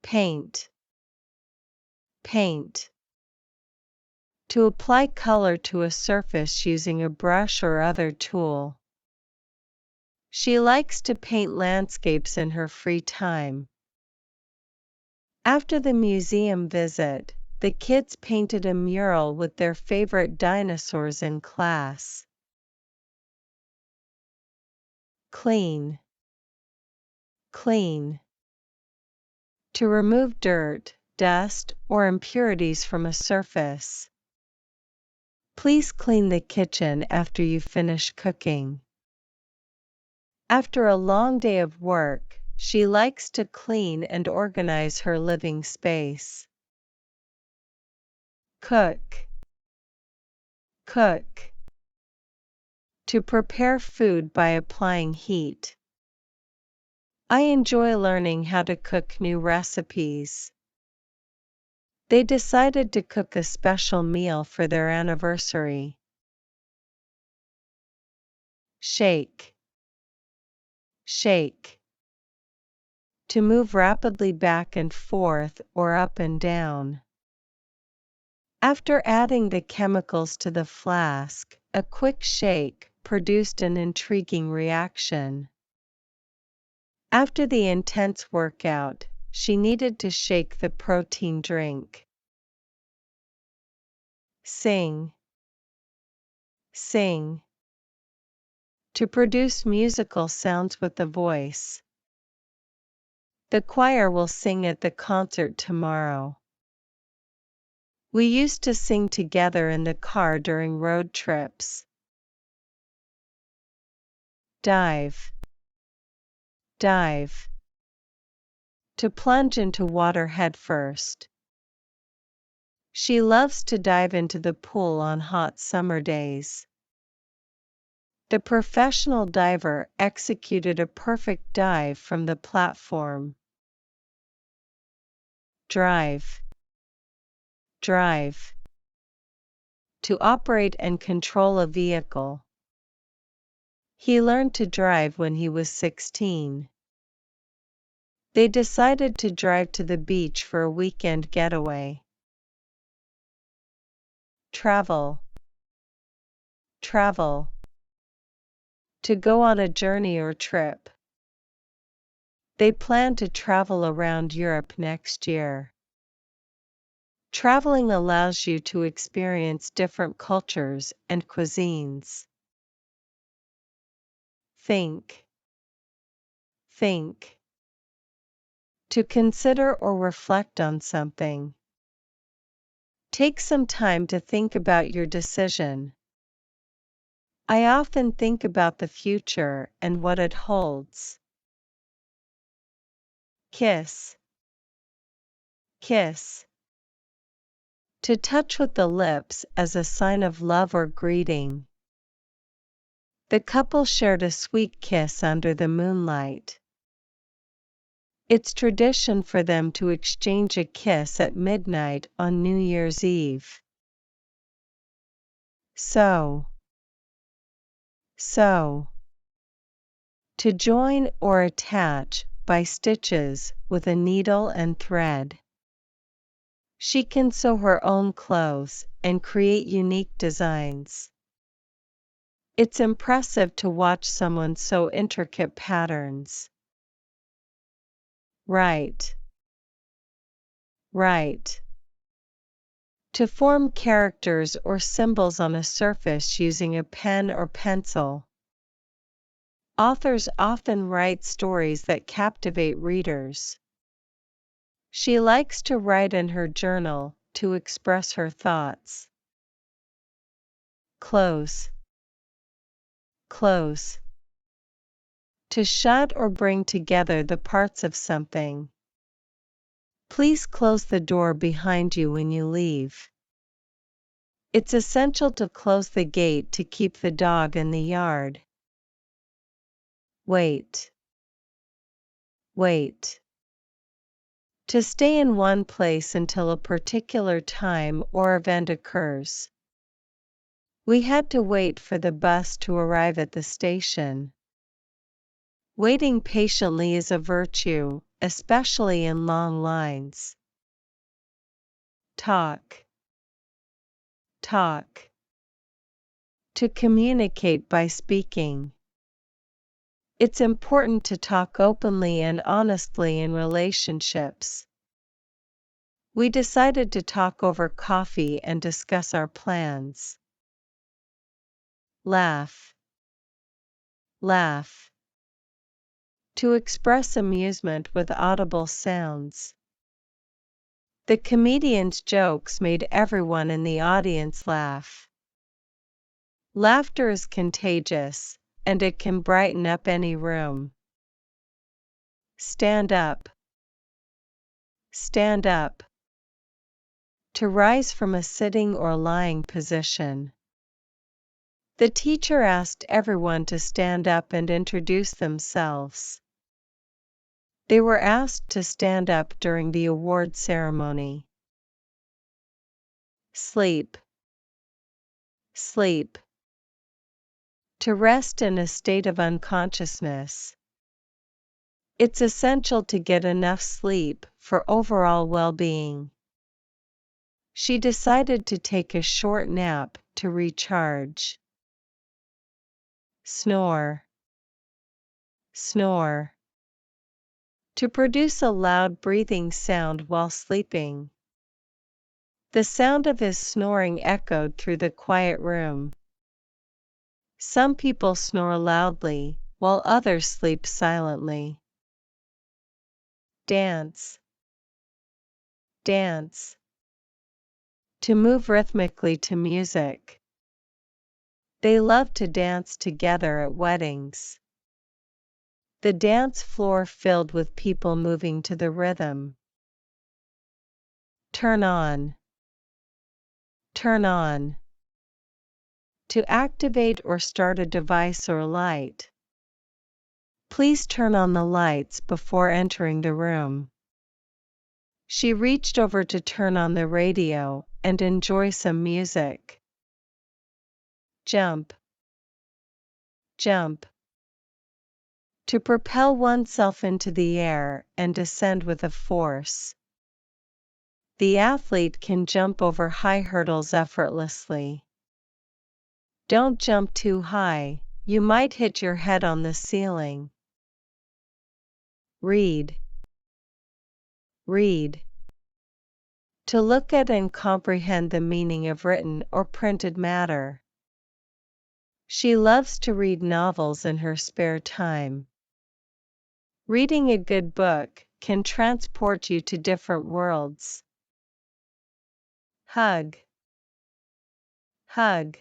Paint. Paint. To apply color to a surface using a brush or other tool. She likes to paint landscapes in her free time. After the museum visit, the kids painted a mural with their favorite dinosaurs in class. Clean. Clean. To remove dirt, dust, or impurities from a surface. Please clean the kitchen after you finish cooking. After a long day of work, she likes to clean and organize her living space. Cook. Cook. To prepare food by applying heat. I enjoy learning how to cook new recipes. They decided to cook a special meal for their anniversary. Shake. Shake. To move rapidly back and forth or up and down. After adding the chemicals to the flask, a quick shake produced an intriguing reaction. After the intense workout, she needed to shake the protein drink. Sing. Sing. To produce musical sounds with the voice. The choir will sing at the concert tomorrow. We used to sing together in the car during road trips. Dive. Dive. To plunge into water headfirst. She loves to dive into the pool on hot summer days. The professional diver executed a perfect dive from the platform. Drive. Drive. To operate and control a vehicle. He learned to drive when he was 16. They decided to drive to the beach for a weekend getaway. Travel. Travel. To go on a journey or trip. They plan to travel around Europe next year. Traveling allows you to experience different cultures and cuisines. Think. Think. To consider or reflect on something. Take some time to think about your decision. I often think about the future and what it holds. Kiss. Kiss. To touch with the lips as a sign of love or greeting. The couple shared a sweet kiss under the moonlight. It's tradition for them to exchange a kiss at midnight on New Year's Eve. Sew. Sew. To join or attach by stitches with a needle and thread. She can sew her own clothes and create unique designs. It's impressive to watch someone sew intricate patterns. Write. Write. To form characters or symbols on a surface using a pen or pencil. Authors often write stories that captivate readers. She likes to write in her journal to express her thoughts. Close. Close. To shut or bring together the parts of something. Please close the door behind you when you leave. It's essential to close the gate to keep the dog in the yard. Wait. Wait. To stay in one place until a particular time or event occurs. We had to wait for the bus to arrive at the station. Waiting patiently is a virtue, especially in long lines. Talk. Talk. To communicate by speaking. It's important to talk openly and honestly in relationships. We decided to talk over coffee and discuss our plans. Laugh. Laugh. To express amusement with audible sounds. The comedian's jokes made everyone in the audience laugh. Laughter is contagious, and it can brighten up any room. Stand up. Stand up. To rise from a sitting or lying position. The teacher asked everyone to stand up and introduce themselves. They were asked to stand up during the award ceremony. Sleep. Sleep. To rest in a state of unconsciousness. It's essential to get enough sleep for overall well-being. She decided to take a short nap to recharge. Snore. Snore. To produce a loud breathing sound while sleeping. The sound of his snoring echoed through the quiet room. Some people snore loudly, while others sleep silently. Dance. Dance. To move rhythmically to music. They love to dance together at weddings. The dance floor filled with people moving to the rhythm. Turn on. Turn on. To activate or start a device or light. Please turn on the lights before entering the room. She reached over to turn on the radio and enjoy some music. Jump. Jump. To propel oneself into the air and descend with a force. The athlete can jump over high hurdles effortlessly. Don't jump too high, you might hit your head on the ceiling. Read. Read. To look at and comprehend the meaning of written or printed matter. She loves to read novels in her spare time. Reading a good book can transport you to different worlds. Hug. Hug.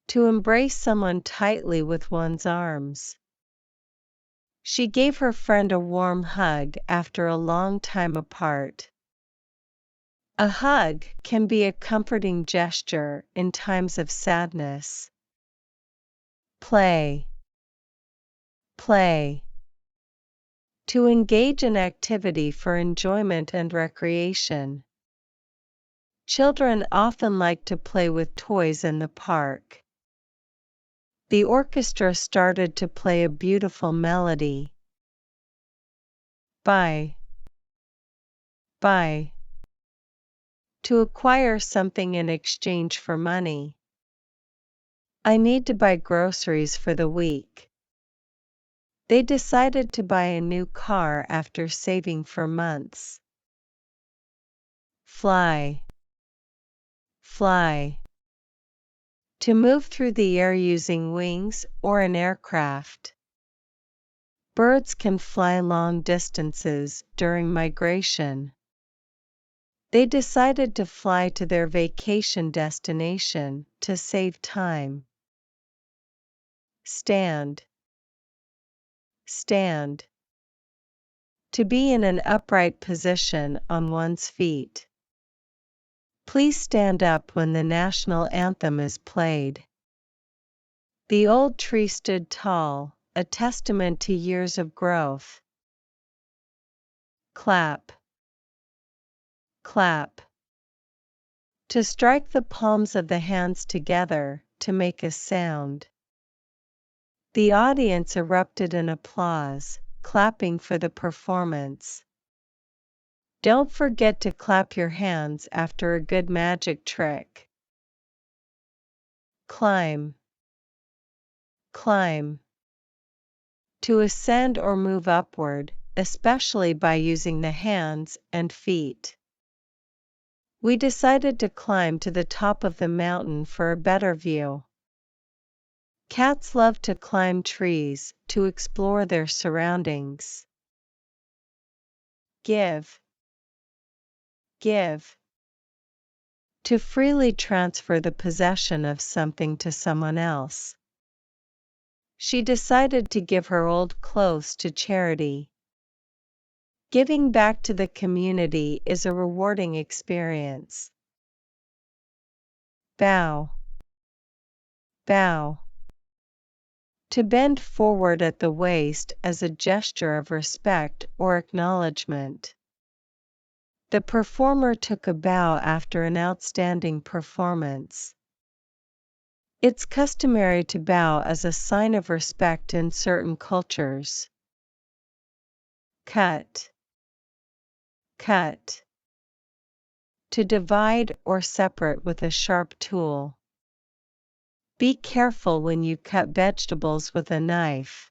To embrace someone tightly with one's arms. She gave her friend a warm hug after a long time apart. A hug can be a comforting gesture in times of sadness. Play. Play. To engage in activity for enjoyment and recreation. Children often like to play with toys in the park. The orchestra started to play a beautiful melody. Buy. Buy. To acquire something in exchange for money. I need to buy groceries for the week. They decided to buy a new car after saving for months. Fly. Fly. To move through the air using wings or an aircraft. Birds can fly long distances during migration. They decided to fly to their vacation destination to save time. Stand. Stand. To be in an upright position on one's feet. Please stand up when the national anthem is played. The old tree stood tall, a testament to years of growth. Clap. Clap. To strike the palms of the hands together to make a sound. The audience erupted in applause, clapping for the performance. Don't forget to clap your hands after a good magic trick. Climb. Climb. To ascend or move upward, especially by using the hands and feet. We decided to climb to the top of the mountain for a better view. Cats love to climb trees to explore their surroundings. Give. Give. To freely transfer the possession of something to someone else. She decided to give her old clothes to charity. Giving back to the community is a rewarding experience. Bow. Bow. To bend forward at the waist as a gesture of respect or acknowledgement. The performer took a bow after an outstanding performance. It's customary to bow as a sign of respect in certain cultures. Cut. Cut. To divide or separate with a sharp tool. Be careful when you cut vegetables with a knife.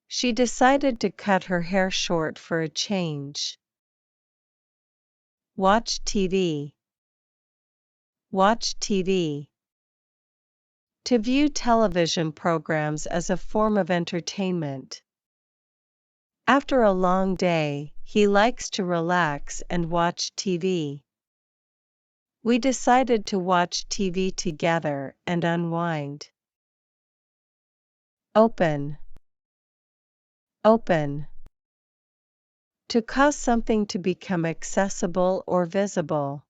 She decided to cut her hair short for a change. Watch TV. Watch TV. To view television programs as a form of entertainment. After a long day, he likes to relax and watch TV. We decided to watch TV together and unwind. Open. Open. To cause something to become accessible or visible.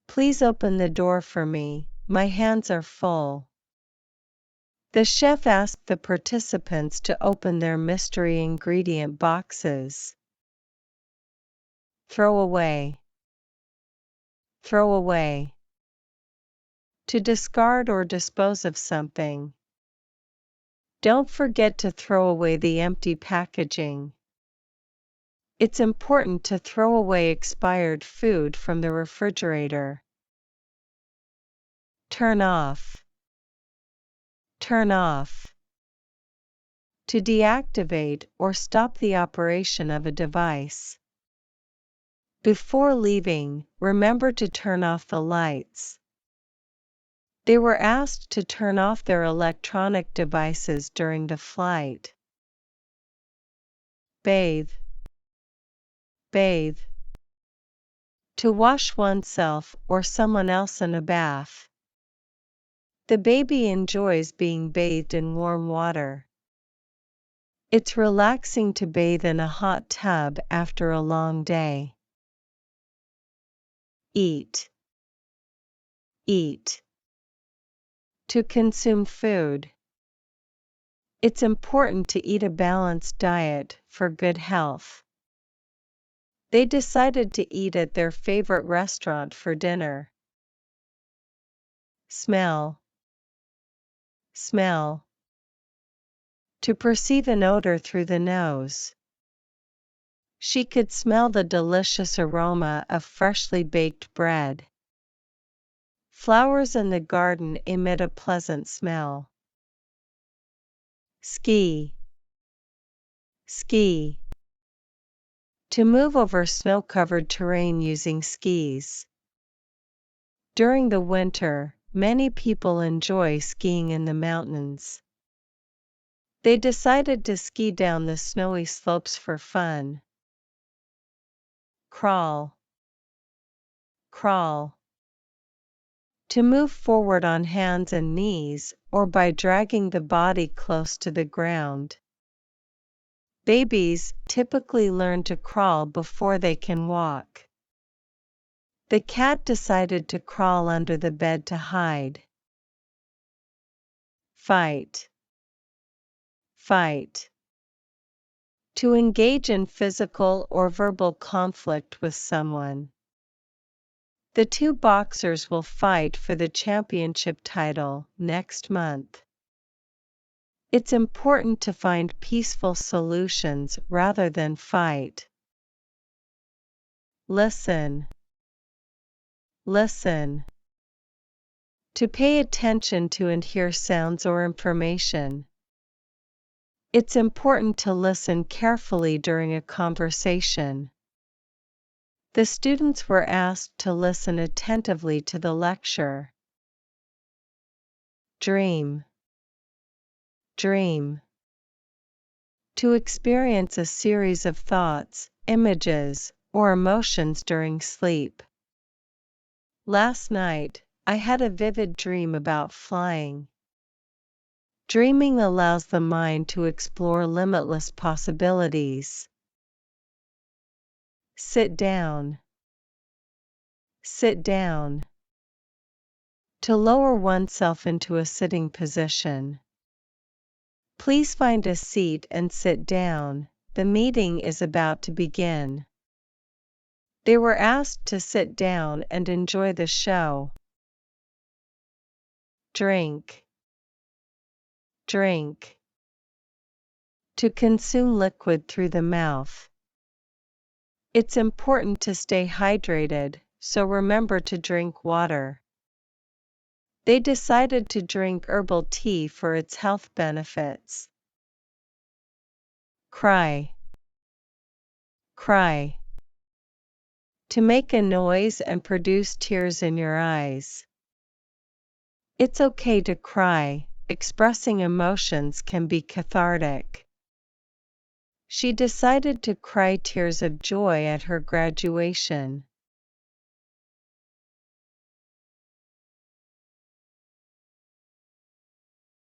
Please open the door for me, my hands are full. The chef asked the participants to open their mystery ingredient boxes. Throw away. Throw away. To discard or dispose of something. Don't forget to throw away the empty packaging. It's important to throw away expired food from the refrigerator. Turn off. Turn off. To deactivate or stop the operation of a device. Before leaving, remember to turn off the lights. They were asked to turn off their electronic devices during the flight. Bathe. Bathe. To wash oneself or someone else in a bath. The baby enjoys being bathed in warm water. It's relaxing to bathe in a hot tub after a long day. Eat. Eat. To consume food. It's important to eat a balanced diet for good health. They decided to eat at their favorite restaurant for dinner. Smell. Smell. To perceive an odor through the nose. She could smell the delicious aroma of freshly baked bread. Flowers in the garden emit a pleasant smell. Ski. Ski. To move over snow-covered terrain using skis. During the winter, many people enjoy skiing in the mountains. They decided to ski down the snowy slopes for fun. Crawl. Crawl. To move forward on hands and knees or by dragging the body close to the ground. Babies typically learn to crawl before they can walk. The cat decided to crawl under the bed to hide. Fight. Fight. To engage in physical or verbal conflict with someone. The two boxers will fight for the championship title next month. It's important to find peaceful solutions rather than fight. Listen. Listen. To pay attention to and hear sounds or information. It's important to listen carefully during a conversation. The students were asked to listen attentively to the lecture. Dream. Dream. To experience a series of thoughts, images, or emotions during sleep. Last night, I had a vivid dream about flying. Dreaming allows the mind to explore limitless possibilities. Sit down. Sit down. To lower oneself into a sitting position. Please find a seat and sit down. The meeting is about to begin. They were asked to sit down and enjoy the show. Drink. Drink. To consume liquid through the mouth. It's important to stay hydrated, so remember to drink water. They decided to drink herbal tea for its health benefits. Cry. Cry. To make a noise and produce tears in your eyes. It's okay to cry, expressing emotions can be cathartic. She decided to cry tears of joy at her graduation.